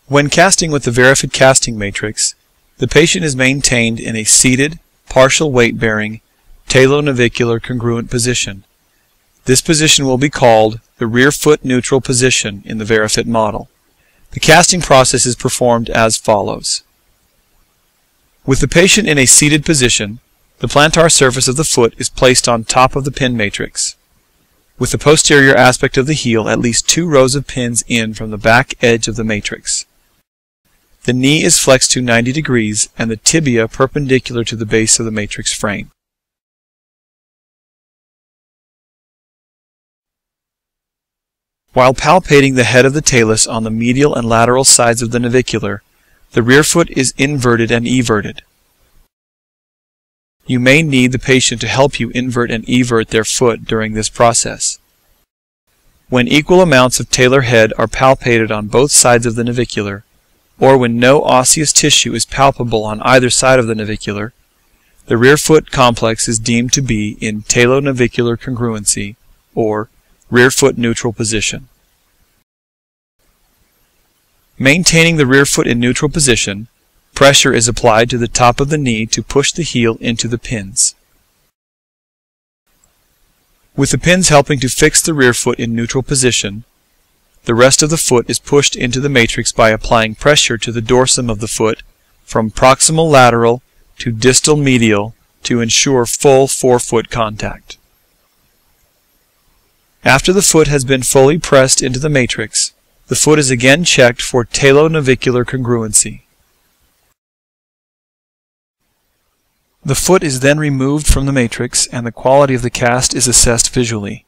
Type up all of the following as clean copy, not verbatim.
When casting with the Varifit casting matrix, the patient is maintained in a seated, partial weight-bearing, talonavicular congruent position. This position will be called the rear foot neutral position in the Varifit model. The casting process is performed as follows. With the patient in a seated position, the plantar surface of the foot is placed on top of the pin matrix. With the posterior aspect of the heel at least 2 rows of pins in from the back edge of the matrix. The knee is flexed to 90 degrees and the tibia perpendicular to the base of the matrix frame. While palpating the head of the talus on the medial and lateral sides of the navicular, the rear foot is inverted and everted. You may need the patient to help you invert and evert their foot during this process. When equal amounts of talar head are palpated on both sides of the navicular, or when no osseous tissue is palpable on either side of the navicular, the rear foot complex is deemed to be in talonavicular congruency, or rear foot neutral position. Maintaining the rear foot in neutral position, pressure is applied to the top of the knee to push the heel into the pins. With the pins helping to fix the rear foot in neutral position, the rest of the foot is pushed into the matrix by applying pressure to the dorsum of the foot from proximal lateral to distal medial to ensure full forefoot contact. After the foot has been fully pressed into the matrix, the foot is again checked for talonavicular congruency. The foot is then removed from the matrix and the quality of the cast is assessed visually.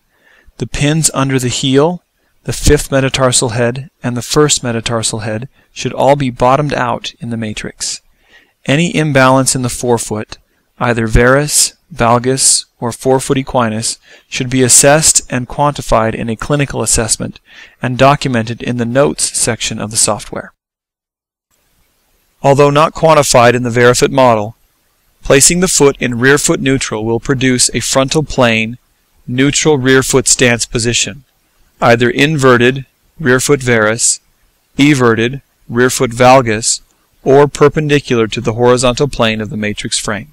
The pins under the heel, the 5th metatarsal head, and the 1st metatarsal head should all be bottomed out in the matrix. Any imbalance in the forefoot, either varus, valgus, or forefoot equinus, should be assessed and quantified in a clinical assessment and documented in the notes section of the software. Although not quantified in the Varifit model, placing the foot in rear foot neutral will produce a frontal plane, neutral rear foot stance position, either inverted, rear foot varus, everted, rear foot valgus, or perpendicular to the horizontal plane of the matrix frame.